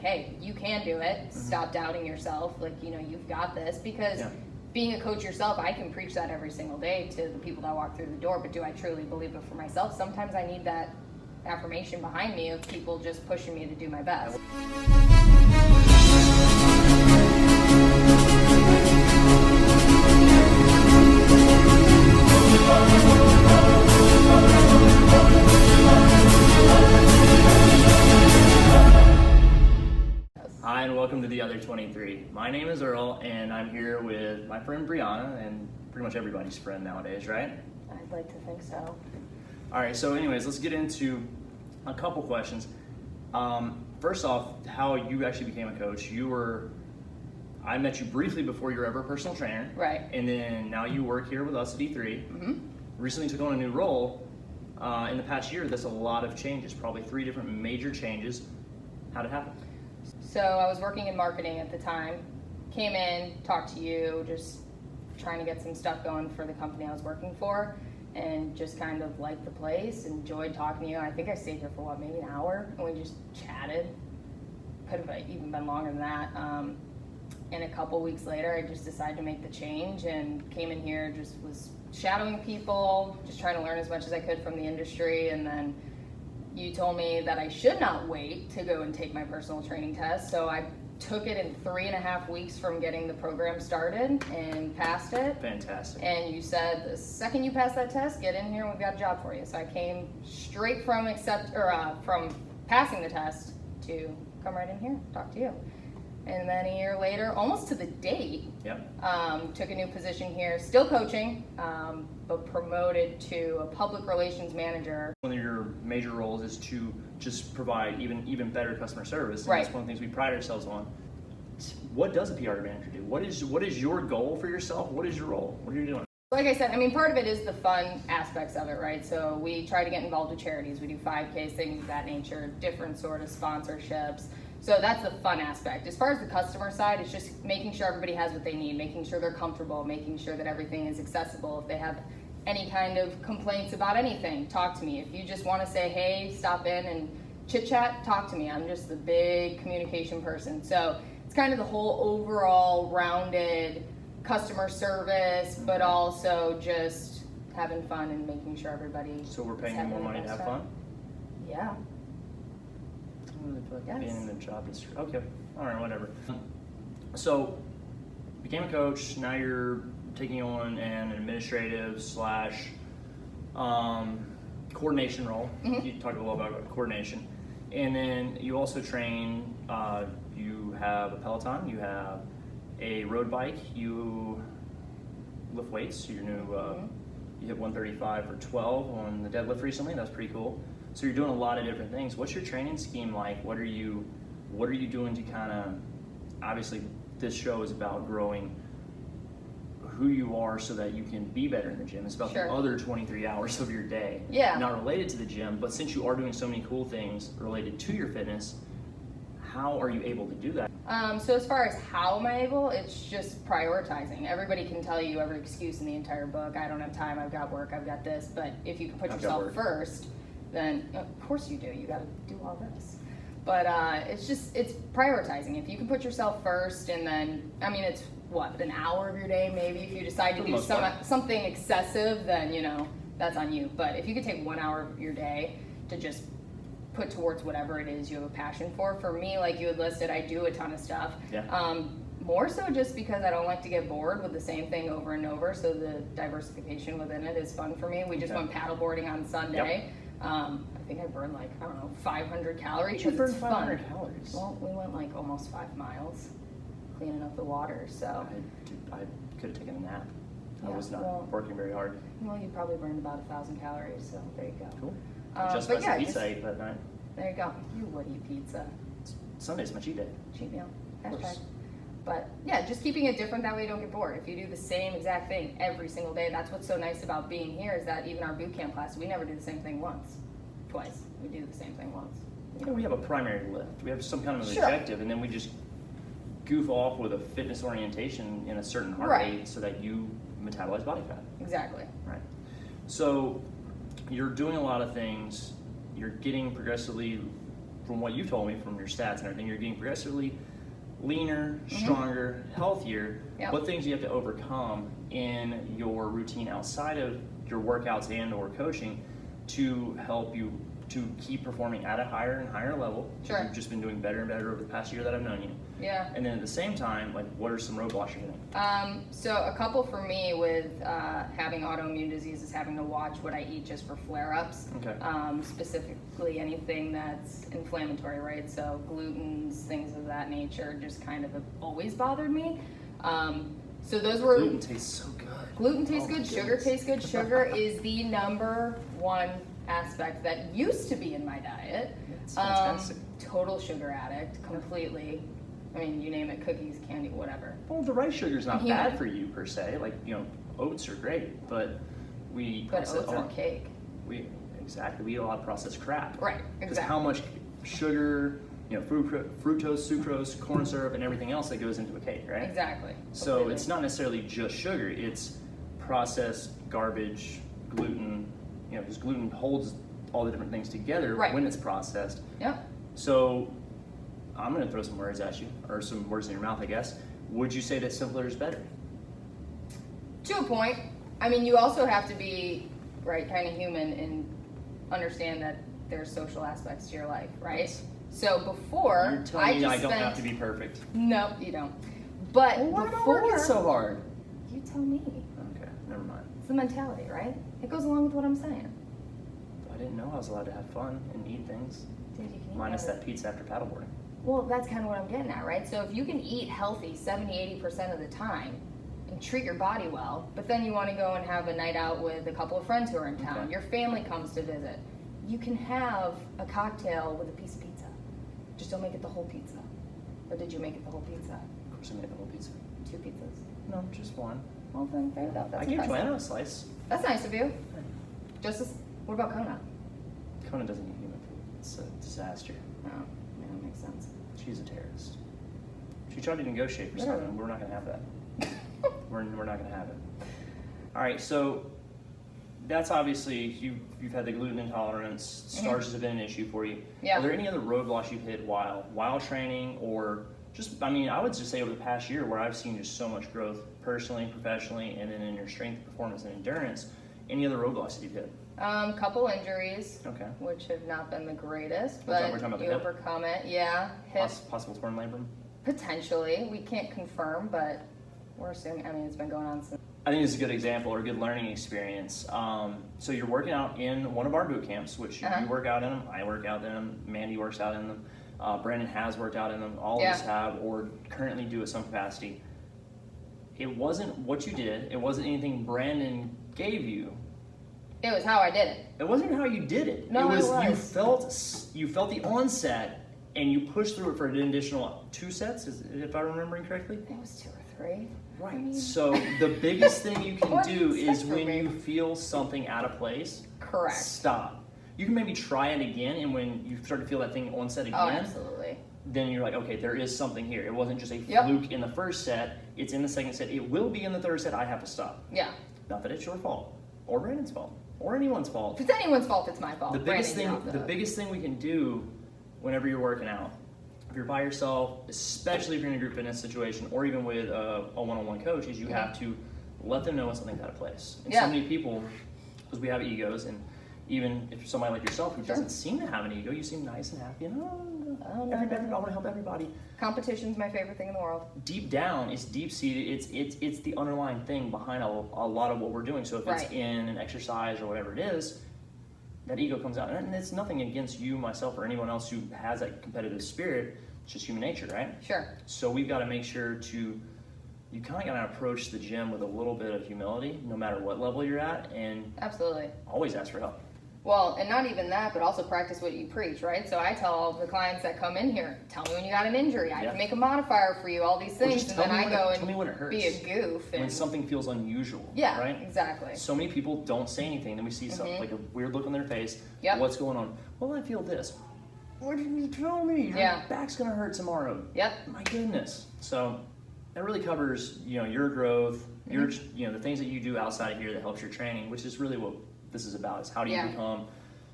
hey, you can do it. Stop doubting yourself. Like, you know, you've got this. Because being a coach yourself, I can preach that every single day to the people that walk through the door, but do I truly believe it for myself? Sometimes I need that affirmation behind me of people just pushing me to do my best. Hi, and welcome to The Other 23. My name is Earl, and I'm here with my friend Brianna, and pretty much everybody's friend nowadays, right? I'd like to think so. All right, so anyways, let's get into a couple questions. First off, how you actually became a coach. I met you briefly before you were ever a personal trainer. Right. And then now you work here with us at E3. Recently took on a new role. In the past year, that's a lot of changes, probably 3 different major changes. How'd it happen? So I was working in marketing at the time, came in, talked to you, just trying to get some stuff going for the company I was working for, and just kind of liked the place, enjoyed talking to you. I think I stayed here for maybe an hour, and we just chatted. Could have even been longer than that. And a couple weeks later, I just decided to make the change and came in here, just was shadowing people, just trying to learn as much as I could from the industry, and then you told me that I should not wait to go and take my personal training test, so I took it in 3.5 weeks from getting the program started and passed it. Fantastic. And you said the second you pass that test, get in here and we've got a job for you. So I came straight from from passing the test to come right in here, talk to you. And then a year later, almost to the date, took a new position here, still coaching, but promoted to a public relations manager. One of your major roles is to just provide even better customer service, and right. That's one of the things we pride ourselves on. What does a PR manager do? What is your goal for yourself? What is your role? What are you doing? Like I said, I mean, part of it is the fun aspects of it, right? So we try to get involved with charities. We do 5Ks, things of that nature, different sort of sponsorships. So that's the fun aspect. As far as the customer side, it's just making sure everybody has what they need, making sure they're comfortable, making sure that everything is accessible. If they have any kind of complaints about anything, talk to me. If you just want to say, hey, stop in and chit chat, talk to me. I'm just the big communication person. So it's kind of the whole overall rounded customer service, but also just having fun and making sure everybody. So we're paying you more money to have fun? Yeah. Being in the job description. Okay, all right, whatever. So, became a coach. Now you're taking on an administrative / coordination role. You talked a little about coordination, and then you also train. You have a Peloton. You have a road bike. You lift weights. So you're new. You hit 135 for 12 on the deadlift recently. That's pretty cool. So you're doing a lot of different things. What's your training scheme like? What are you doing to kind of, obviously this show is about growing who you are so that you can be better in the gym. It's about the other 23 hours of your day. Yeah. Not related to the gym, but since you are doing so many cool things related to your fitness, how are you able to do that? So as far as how am I able, it's just prioritizing. Everybody can tell you every excuse in the entire book. I don't have time, I've got work, I've got this. But if you can put yourself first, then of course you do. You got to do all this. But it's prioritizing. If you can put yourself first, and then, I mean, it's an hour of your day maybe. If you decide to do something excessive, then, you know, that's on you. But if you could take 1 hour of your day to just put towards whatever it is you have a passion for me, like you had listed, I do a ton of stuff. More so just because I don't like to get bored with the same thing over and over, so the diversification within it is fun for me. We just went paddleboarding on Sunday. I think I burned 500 calories. You burned 500 calories? Well, we went almost 5 miles cleaning up the water, so. I could have taken a nap. I was not working very hard. Well, you probably burned about 1,000 calories, so there you go. Cool. Just by some pizza I ate that night. There you go. You would eat pizza. Sunday's my cheat day. Cheat meal. Hashtag. But yeah, just keeping it different, that way you don't get bored. If you do the same exact thing every single day, that's what's so nice about being here, is that even our boot camp class, we never do the same thing twice. We do the same thing once. Well, we have a primary lift. We have some kind of an objective, and then we just goof off with a fitness orientation in a certain heart rate so that you metabolize body fat. Exactly. Right. So you're doing a lot of things. You're getting progressively from what you told me from your stats and everything, you're getting progressively leaner, stronger, healthier. Yep. What things do you have to overcome in your routine outside of your workouts and or coaching to help you to keep performing at a higher and higher level? Sure. You've just been doing better and better over the past year that I've known you. Yeah. And then at the same time, like, what are some roadblocks you're hitting? So a couple for me with having autoimmune disease is having to watch what I eat just for flare-ups. Okay. Specifically anything that's inflammatory, right? So glutens, things of that nature, just kind of have always bothered me. So those were. Gluten tastes so good. Gluten tastes Oh my good. Sugar goodness. tastes good. Sugar is the number one aspect that used to be in my diet. It's fantastic. Total sugar addict, completely. I mean, you name it, cookies, candy, whatever. Well, the rice sugar is not Yeah. bad for you per se. Like, you know, oats are great, but we But process oats on cake. We eat a lot of processed crap. Right, Because exactly. how much sugar, you know, fructose, sucrose, corn syrup, and everything else that goes into a cake, right? Exactly. So Completely. it's not necessarily just sugar; it's processed garbage, gluten. You know, because gluten holds all the different things together Right. when it's processed. Yep. So I'm going to throw some words at you, or some words in your mouth, I guess. Would you say that simpler is better? To a point. I mean, you also have to be, right, kind of human and understand that there's social aspects to your life, right? Yes. So before, You're telling me just I don't spent, have to be perfect. No, you don't. But Well, why am I before, working so hard? you tell me. Okay, never mind. It's the mentality, right? It goes along with what I'm saying. I didn't know I was allowed to have fun and eat things. Dude, you can eat Minus whatever. that pizza after paddleboarding. Well, that's kind of what I'm getting at, right? So if you can eat healthy 70-80% of the time and treat your body well, but then you want to go and have a night out with a couple of friends who are in town, Okay. your family comes to visit, you can have a cocktail with a piece of pizza. Just don't make it the whole pizza. Or did you make it the whole pizza? Of course, I made the whole pizza. 2 pizzas. No, just one. Well, then there you go. That's I gave impressive. Joanna a slice. That's nice of you. What about Kona? Kona doesn't eat human food. It's a disaster. Oh, yeah, that makes sense. She's a terrorist. She tried to negotiate for Whatever. something. We're not going to have that. we're not going to have it. All right, so that's obviously, you've had the gluten intolerance. Starches have been an issue for you. Yeah. Are there any other roadblocks you've hit while training, or just, I mean, I would just say over the past year where I've seen just so much growth personally, professionally, and then in your strength, performance, and endurance, any other roadblocks that you've hit? Couple injuries, Okay. which have not been the greatest, We're but talking about the you hip? overcome it. Yeah, hip Possible torn labrum? potentially. We can't confirm, but we're assuming. I mean, it's been going on since. I think this is a good example or a good learning experience. So you're working out in one of our boot camps, which you work out in them, I work out in them, Mandy works out in them, Brandon has worked out in them, all of us have, or currently do at some capacity. It wasn't what you did, it wasn't anything Brandon gave you. It was how I did it. It wasn't how you did it. No, it was, it was. you felt the onset and you pushed through it for an additional 2 sets, if I'm remembering correctly. It was 2 or 3. Right. I mean, So the biggest thing you can What do do you is expect from when me? you feel something out of place, correct. stop. You can maybe try it again, and when you start to feel that thing onset again, Oh, absolutely. then you're like, okay, there is something here. It wasn't just a Yep. fluke in the first set, it's in the second set, it will be in the third set, I have to stop. Yeah. Not that it's your fault, or Brandon's fault, or anyone's fault. If it's anyone's fault, it's my fault. The biggest Brandon, you're thing, off the hook. biggest thing we can do whenever you're working out, if you're by yourself, especially if you're in a group fitness situation, or even with a one-on-one coach, is you have to let them know when something's out of place. And Yeah. so many people, because we have egos, and even if somebody like yourself who Sure. doesn't seem to have an ego, you seem nice and happy, and Oh, no, everybody, no, no. I want to help everybody. Competition's my favorite thing in the world. Deep down, it's deep-seated. It's the underlying thing behind a lot of what we're doing. So if it's Right. in an exercise or whatever it is, that ego comes out, and it's nothing against you, myself, or anyone else who has that competitive spirit. It's just human nature, right? Sure. So we've got to make sure you kind of got to approach the gym with a little bit of humility, no matter what level you're at, and Absolutely. always ask for help. Well, and not even that, but also practice what you preach, right? So I tell all the clients that come in here, tell me when you got an injury. I Yeah. can make a modifier for you, all these Or things, just and tell then me I when go tell me when it hurts. and be a goof. And When something feels unusual, yeah, right? exactly. So many people don't say anything. Then we see something like a weird look on their face. Yep. What's going on? Well, I feel this. What did you tell me? Your Yeah. back's gonna hurt tomorrow. Yep. My goodness. So that really covers, your growth, your, the things that you do outside of here that helps your training, which is really what this is about. Is how do you Yeah. become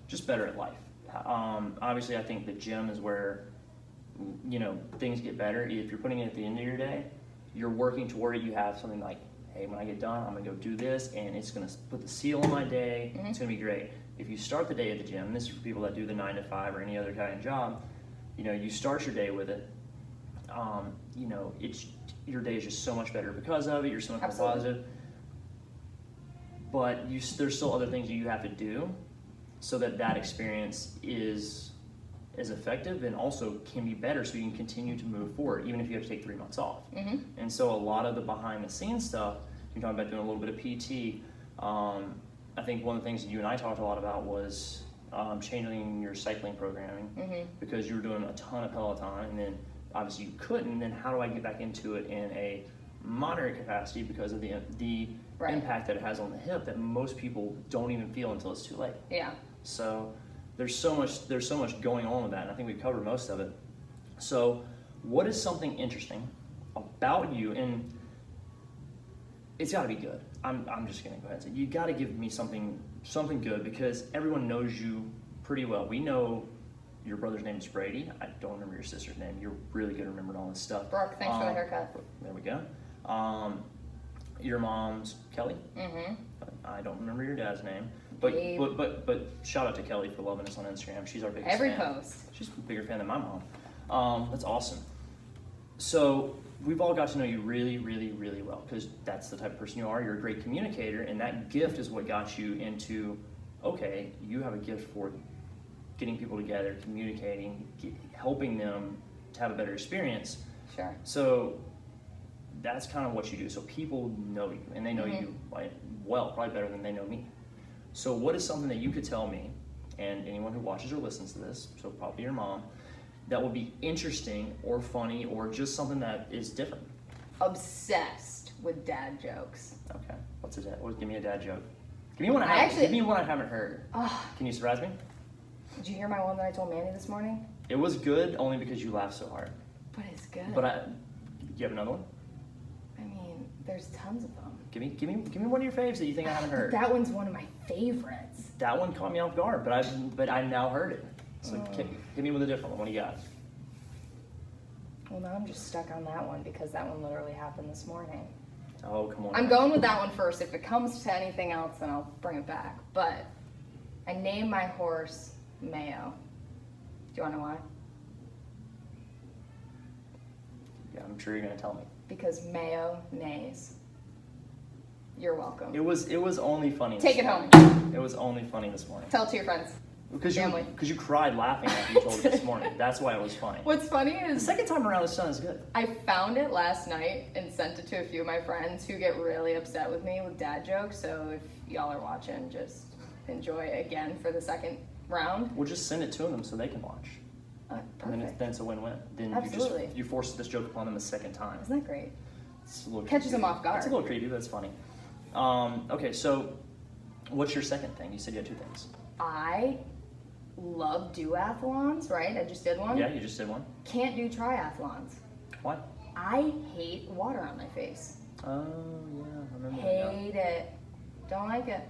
just better at life? Obviously, I think the gym is where, things get better. If you're putting it at the end of your day, you're working toward it. You have something like, hey, when I get done, I'm going to go do this, and it's going to put the seal on my day. Mm-hmm. It's going to be great. If you start the day at the gym, and this is for people that do the 9 to 5 or any other kind of job, you start your day with it. Your day is just so much better because of it. You're so much more positive. But there's still other things that you have to do so that experience is as effective and also can be better, so you can continue to move forward, even if you have to take 3 months off. Mm-hmm. And so a lot of the behind the scenes stuff, you're talking about doing a little bit of PT. I think one of the things that you and I talked a lot about was changing your cycling programming, mm-hmm. because you were doing a ton of Peloton, and then obviously you couldn't. Then how do I get back into it in a moderate capacity because of the right. impact that it has on the hip that most people don't even feel until it's too late. Yeah. So there's so much going on with that, and I think we've covered most of it. So what is something interesting about you? And it's got to be good. I'm just gonna go ahead and say you got to give me something good, because everyone knows you pretty well. We know your brother's name is Brady. I don't remember your sister's name. You're really good at remembering all this stuff. Brooke, thanks for the haircut. There we go. Your mom's Kelly. Mm-hmm. I don't remember your dad's name, but shout out to Kelly for loving us on Instagram. She's our biggest fan. Every post. She's a bigger fan than my mom. That's awesome. So we've all got to know you really, really, really well, because that's the type of person you are. You're a great communicator, and that gift is what got you into, okay, you have a gift for getting people together, communicating, helping them to have a better experience. Sure. So that's kind of what you do. So people know you, and they know mm-hmm. you well, probably better than they know me. So what is something that you could tell me, and anyone who watches or listens to this, so probably your mom, that would be interesting or funny or just something that is different? Obsessed with dad jokes. Okay. What's a dad? Give me a dad joke. Give me one I haven't heard. Can you surprise me? Did you hear my one that I told Mandy this morning? It was good only because you laughed so hard. But it's good. Do you have another one? I mean, there's tons of them. Give me one of your faves that you think I haven't heard. That one's one of my favorites. That one caught me off guard, but I now heard it. So hit me with a different one. What do you got? Well, now I'm just stuck on that one because that one literally happened this morning. Oh, come on. I'm going with that one first. If it comes to anything else, then I'll bring it back. But I named my horse Mayo. Do you want to know why? Yeah, I'm sure you're going to tell me. Because Mayo neighs. You're welcome. It was only funny. Take it home. It was only funny this morning. Tell it to your friends. Because you cried laughing after you told it this morning. That's why it was funny. What's funny is the second time around this is good. I found it last night and sent it to a few of my friends who get really upset with me with dad jokes. So if y'all are watching, just enjoy it again for the second round. We'll just send it to them so they can watch. Perfect. And then it's a win-win. Then absolutely. You force this joke upon them a second time. Isn't that great? It's a little catches them off guard. It's a little creepy, but it's funny. Okay, so what's your second thing? You said you had two things. I love duathlons, right? I just did one. Yeah, you just did one. Can't do triathlons. Why? I hate water on my face. Oh, yeah, I remember Hate it. Don't like it.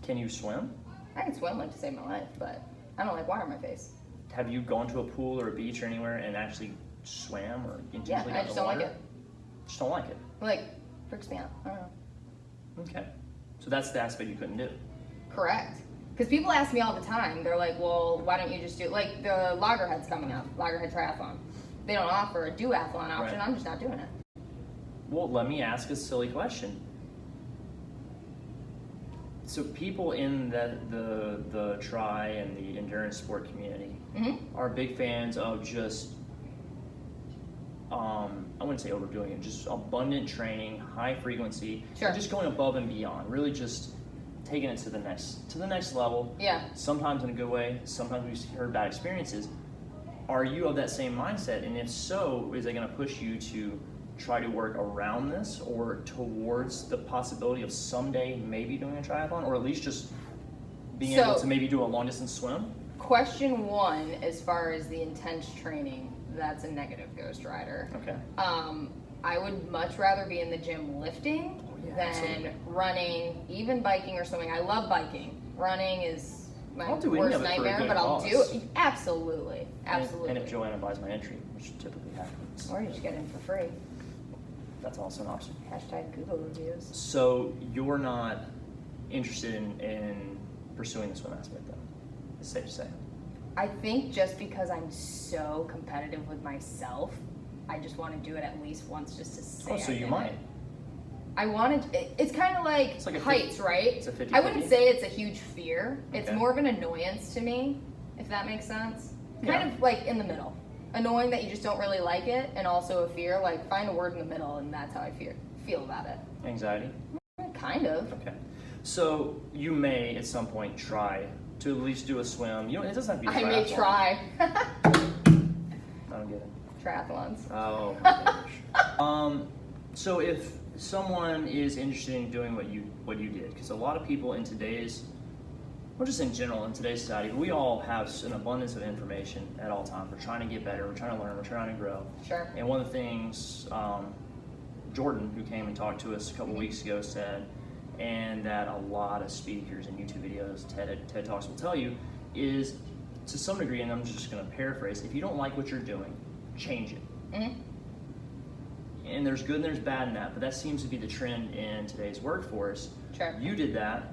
Can you swim? I can swim like to save my life, but I don't like water on my face. Have you gone to a pool or a beach or anywhere and actually swam or intentionally I just don't like it. Just don't like it? Like, freaks me out. I don't know. Okay. So that's the aspect you couldn't do. Correct. Because people ask me all the time, they're like, well, why don't you just do, like the Loggerhead's coming up, Loggerhead Triathlon. They don't offer a duathlon option, right. I'm just not doing it. Well, let me ask a silly question. So people in the tri and the endurance sport community mm-hmm. are big fans of just, I wouldn't say overdoing it, just abundant training, high frequency, sure. Just going above and beyond, really just taking it to the next level. Yeah. Sometimes in a good way, sometimes we've heard bad experiences. Are you of that same mindset? And if so, is it going to push you to try to work around this or towards the possibility of someday maybe doing a triathlon, or at least just being able to maybe do a long distance swim? Question one, as far as the intense training, that's a negative Ghost Rider. Okay. I would much rather be in the gym lifting than absolutely. Running, even biking or swimming. I love biking. Running is my I'll do any worst of it for a nightmare, good but I'll cause. do it. Absolutely. Absolutely. And if Joanna buys my entry, which typically happens. Or you just get in for free. That's also an option. Hashtag Google reviews. So you're not interested in pursuing the swim aspect then? It's safe to say. I think just because I'm so competitive with myself, I just want to do it at least once just to say. Oh, so I you did might. it. I wanted. It's kind of like It's like a heights, right? It's a 50-50. I wouldn't say it's a huge fear. It's Okay. more of an annoyance to me, if that makes sense. Yeah. Kind of like in the middle. Annoying that you just don't really like it, and also a fear. Like find a word in the middle, and that's how I feel about it. Anxiety? Kind of. Okay. So you may at some point try to at least do a swim. You know, it doesn't have to be a I may triathlon. try. I don't get it. Triathlons. Oh my gosh. So if someone is interested in doing what you did, because a lot of people in today's, well, just in general in today's society, we all have an abundance of information at all times. We're trying to get better. We're trying to learn. We're trying to grow. Sure. And one of the things Jordan, who came and talked to us a couple weeks ago, said, and that a lot of speakers and YouTube videos, TED Talks will tell you, is to some degree, and I'm just going to paraphrase, if you don't like what you're doing, change it. Mm-hmm. And there's good and there's bad in that, but that seems to be the trend in today's workforce. Sure. You did that,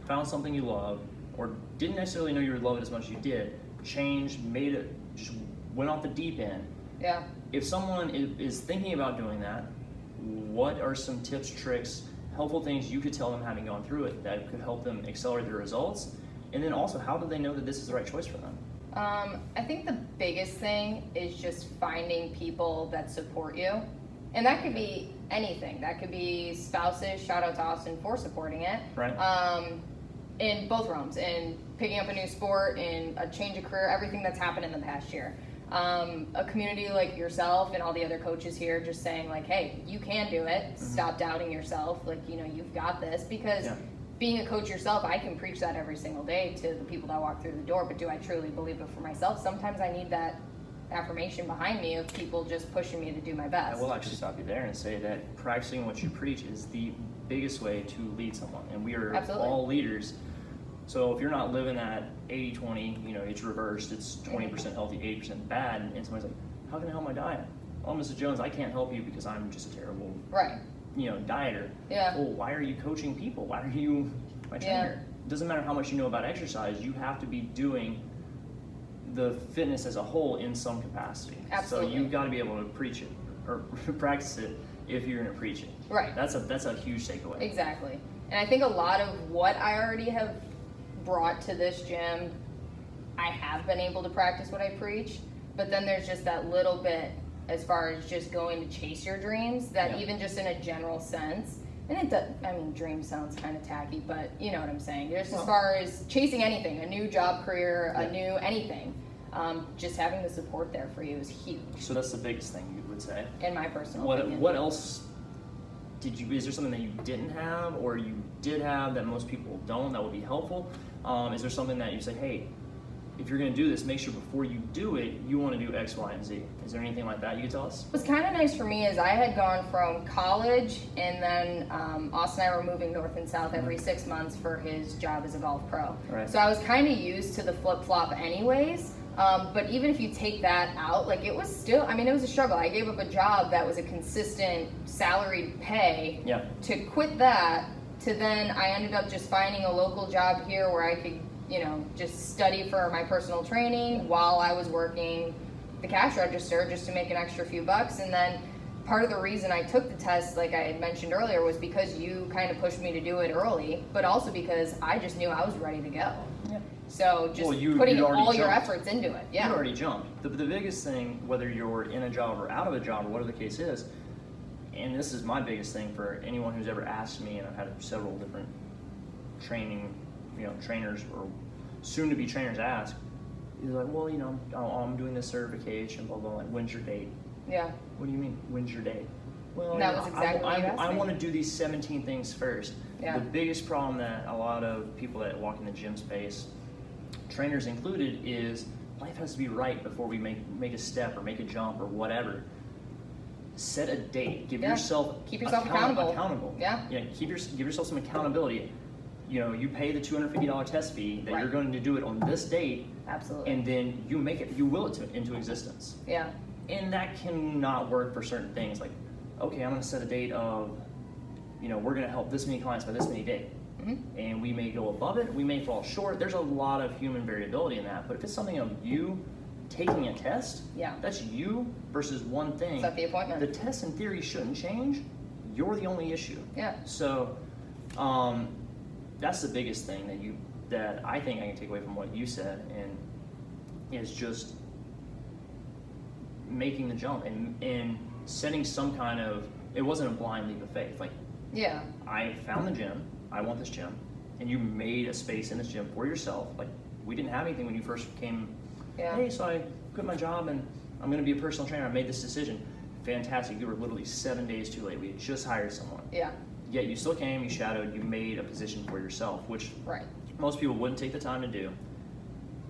found something you love, or didn't necessarily know you would love it as much as you did, changed, made it, just went off the deep end. Yeah. If someone is thinking about doing that, what are some tips, tricks, helpful things you could tell them having gone through it that could help them accelerate their results? And then also, how do they know that this is the right choice for them? I think the biggest thing is just finding people that support you. And that could be anything. That could be spouses, shout out to Austin for supporting it. Right. In both realms, in picking up a new sport, in a change of career, everything that's happened in the past year. A community like yourself and all the other coaches here just saying like, hey, you can do it. Mm-hmm. Stop doubting yourself. Like, you know, you've got this. Because being a coach yourself, I can preach that every single day to the people that walk through the door, but do I truly believe it for myself? Sometimes I need that affirmation behind me of people just pushing me to do my best. I will actually stop you there and say that practicing what you preach is the biggest way to lead someone. And we are Absolutely. all leaders. So if you're not living at 80-20, you know, it's reversed. It's 20% healthy, 80% bad. And somebody's like, how can I help my diet? Oh, Mrs. Jones, I can't help you because I'm just a terrible, Right. you know, dieter. Yeah. Well, why are you coaching people? Why are you my trainer? It doesn't matter how much you know about exercise. You have to be doing the fitness as a whole in some capacity. Absolutely. So you've got to be able to preach it or practice it if you're going to preach it. Right. That's a huge takeaway. Exactly. And I think a lot of what I already have brought to this gym, I have been able to practice what I preach, but then there's just that little bit as far as just going to chase your dreams that even just in a general sense, and it does, I mean, dream sounds kind of tacky, but you know what I'm saying. Just as far as chasing anything, a new job, career, a new anything, just having the support there for you is huge. So that's the biggest thing you would say. In my personal opinion. What else is there something that you didn't have or you did have that most people don't that would be helpful? Is there something that you say, hey, if you're going to do this, make sure before you do it, you want to do X, Y, and Z. Is there anything like that you could tell us? What's kind of nice for me is I had gone from college, and then Austin and I were moving north and south every 6 months for his job as a golf pro. Right. So I was kind of used to the flip-flop anyways. But even if you take that out, like it was still, I mean, it was a struggle. I gave up a job that was a consistent salaried pay to quit that, to then I ended up just finding a local job here where I could, you know, just study for my personal training while I was working the cash register just to make an extra few bucks. And then part of the reason I took the test, like I had mentioned earlier, was because you kind of pushed me to do it early, but also because I just knew I was ready to go. Yeah. So just you'd putting all already your jumped. efforts into it. You Yeah. already jumped. The biggest thing, whether you're in a job or out of a job or whatever the case is, and this is my biggest thing for anyone who's ever asked me, and I've had several different trainers or soon-to-be trainers ask, is like, well, you know, I'm doing this certification, blah, blah, blah. When's your date? Yeah. What do you mean, when's your date? Well, That was exactly what you asked I me. want to do these 17 things first. Yeah. The biggest problem that a lot of people that walk in the gym space, trainers included, is life has to be right before we make a step or make a jump or whatever. Set a date. Keep yourself accountable. Yeah. Yeah. Give yourself some accountability. you pay the $250 test fee that you're going to do it on this date. Absolutely. And then you will it into existence. Yeah. And that cannot work for certain things. Like, okay, I'm going to set a date of, we're going to help this many clients by this many days. Mm-hmm. And we may go above it, we may fall short. There's a lot of human variability in that. But if it's something of you taking a test, that's you versus one thing. Set the appointment. The test in theory shouldn't change. You're the only issue. Yeah. So that's the biggest thing that I think I can take away from what you said, and is just making the jump and setting some kind of, it wasn't a blind leap of faith. Like, I found the gym, I want this gym, and you made a space in this gym for yourself. Like, we didn't have anything when you first came. Hey, so I quit my job and I'm going to be a personal trainer. I made this decision. Fantastic. You were literally 7 days too late. We had just hired someone. Yeah. Yet you still came, you shadowed, you made a position for yourself, which most people wouldn't take the time to do.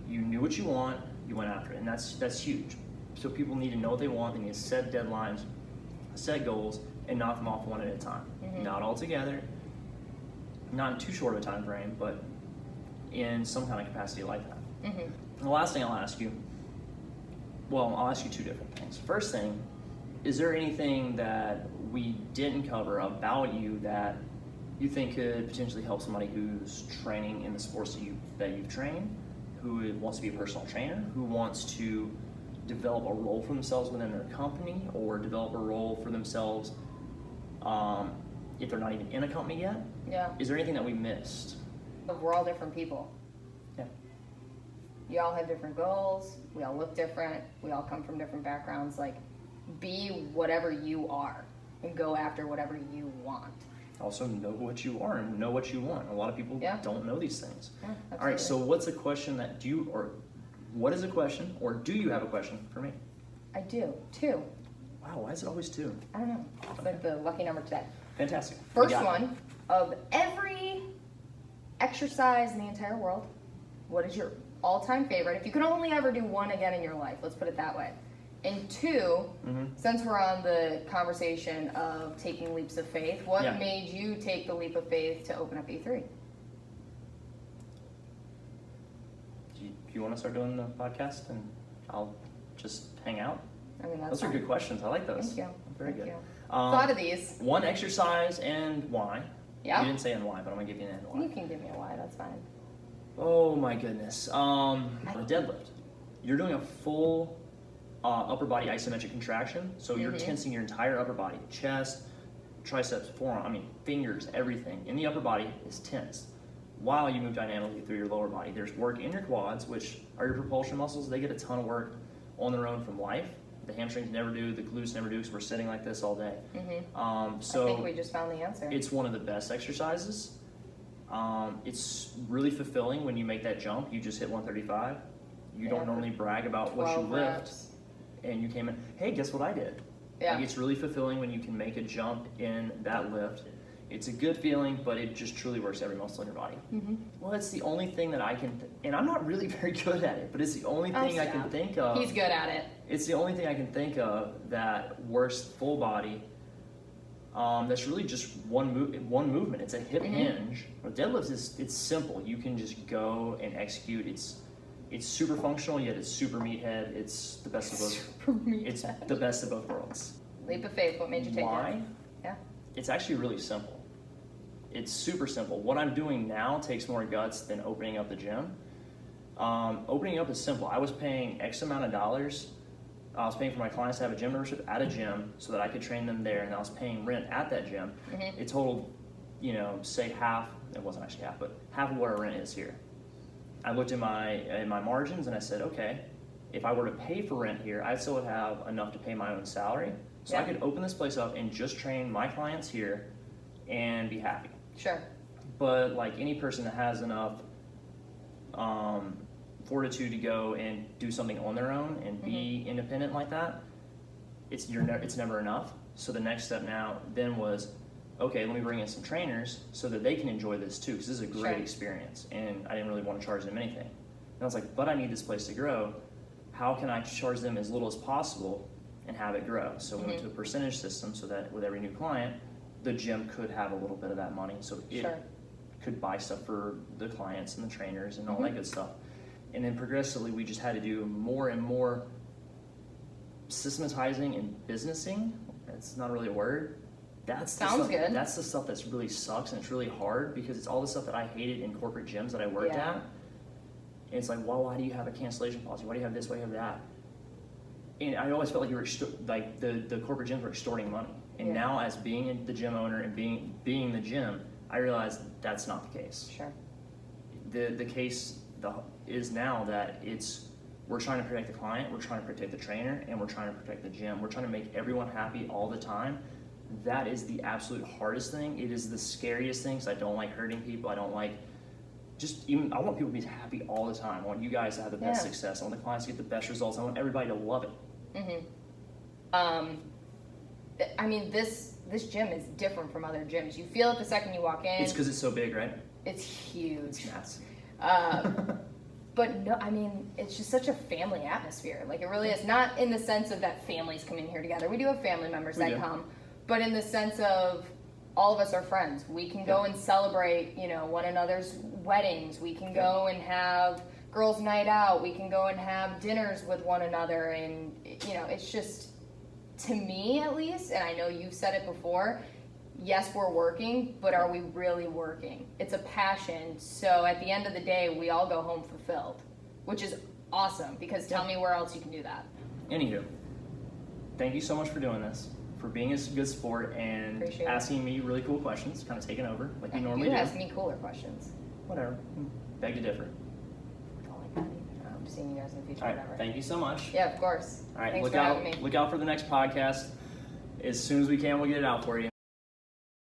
You knew what you want, you went after it, and that's huge. So people need to know what they want. They need to set deadlines, set goals, and knock them off one at a time. Mm-hmm. Not all together, not in too short of a time frame, but in some kind of capacity like that. Mm-hmm. And the last thing I'll ask you two different things. First thing, is there anything that we didn't cover about you that you think could potentially help somebody who's training in the sports that you've trained, who wants to be a personal trainer, who wants to develop a role for themselves within their company, or develop a role for themselves if they're not even in a company yet? Yeah. Is there anything that we missed? We're all different people. Yeah. You all have different goals. We all look different. We all come from different backgrounds. Like, be whatever you are and go after whatever you want. Also know what you are and know what you want. A lot of people don't know these things. Yeah, absolutely. All right, so what's a question what is a question, or do you have a question for me? I do, 2. Wow, why is it always 2? I don't know. It's like the lucky number today. Fantastic. First one, of every exercise in the entire world, what is your all-time favorite? If you could only ever do one again in your life, let's put it that way. And 2, since we're on the conversation of taking leaps of faith, what made you take the leap of faith to open up E3? Do you want to start doing the podcast and I'll just hang out? I mean, those are good questions. I like those. Thank you. Very good. Thought of these. One exercise and why. Yeah. You didn't say and why, but I'm going to give you an and why. You can give me a why. That's fine. Oh my goodness. A deadlift. You're doing a full upper body isometric contraction, so you're tensing your entire upper body, chest, triceps, forearm, fingers, everything in the upper body is tense while you move dynamically through your lower body. There's work in your quads, which are your propulsion muscles. They get a ton of work on their own from life. The hamstrings never do, the glutes never do, because we're sitting like this all day. So I think we just found the answer. It's one of the best exercises. It's really fulfilling when you make that jump. You just hit 135. You don't normally brag about what you lift. And you came in, hey, guess what I did? Yeah. Like, it's really fulfilling when you can make a jump in that lift. It's a good feeling, but it just truly works every muscle in your body. Well, it's the only thing that I can, and I'm not really very good at it, but it's the only thing I can think of. He's good at it. It's the only thing I can think of that works full body. That's really just one movement. It's a hip hinge. But deadlift it's simple. You can just go and execute. It's super functional, yet it's super meathead. It's the best of both. It's the best of both worlds. Leap of faith. What made you take it? Why? Yeah. It's actually really simple. It's super simple. What I'm doing now takes more guts than opening up the gym. Opening up is simple. I was paying X amount of dollars. I was paying for my clients to have a gym membership at a gym so that I could train them there, and I was paying rent at that gym. It totaled, say half. It wasn't actually half, but half of what our rent is here. I looked at my margins and I said, okay, if I were to pay for rent here, I still would have enough to pay my own salary. So I could open this place up and just train my clients here and be happy. Sure. But like any person that has enough fortitude to go and do something on their own and be independent like that, it's never enough. So the next step now then was, okay, let me bring in some trainers so that they can enjoy this too, because this is a great experience, and I didn't really want to charge them anything. And I was like, but I need this place to grow. How can I charge them as little as possible and have it grow? So we went to a percentage system so that with every new client, the gym could have a little bit of that money, so it could buy stuff for the clients and the trainers and all that good stuff. And then progressively, we just had to do more and more systematizing and businessing. That's not really a word. Sounds good. That's the stuff that's really sucks, and it's really hard because it's all the stuff that I hated in corporate gyms that I worked at. And it's like, well, why do you have a cancellation policy? Why do you have this? Why do you have that? And I always felt like you were like the corporate gyms were extorting money. And now, as being the gym owner and being the gym, I realized that's not the case. Sure. The case is now that we're trying to protect the client, we're trying to protect the trainer, and we're trying to protect the gym. We're trying to make everyone happy all the time. That is the absolute hardest thing. It is the scariest thing because I don't like hurting people. I don't like I want people to be happy all the time. I want you guys to have the best success. I want the clients to get the best results. I want everybody to love it. I mean, this gym is different from other gyms. You feel it the second you walk in. It's because it's so big, right? It's huge. It's massive. But no, I mean, it's just such a family atmosphere. Like, it really is. Not in the sense of that families come in here together. We do have family members that come. But in the sense of all of us are friends. We can go and celebrate, one another's weddings. We can go and have girls' night out. We can go and have dinners with one another. And, it's just, to me at least, and I know you've said it before, yes, we're working, but are we really working? It's a passion. So at the end of the day, we all go home fulfilled, which is awesome, because tell me where else you can do that. Anywho, thank you so much for doing this, for being a good sport and asking me really cool questions, kind of taking over like you normally do. You ask me cooler questions. Whatever. Beg to differ. Don't like that either. I'm seeing you guys in the future. All right, whatever. thank you so much. Yeah, of course. All right, Thanks for having me. Look out for the next podcast. As soon as we can, we'll get it out for you.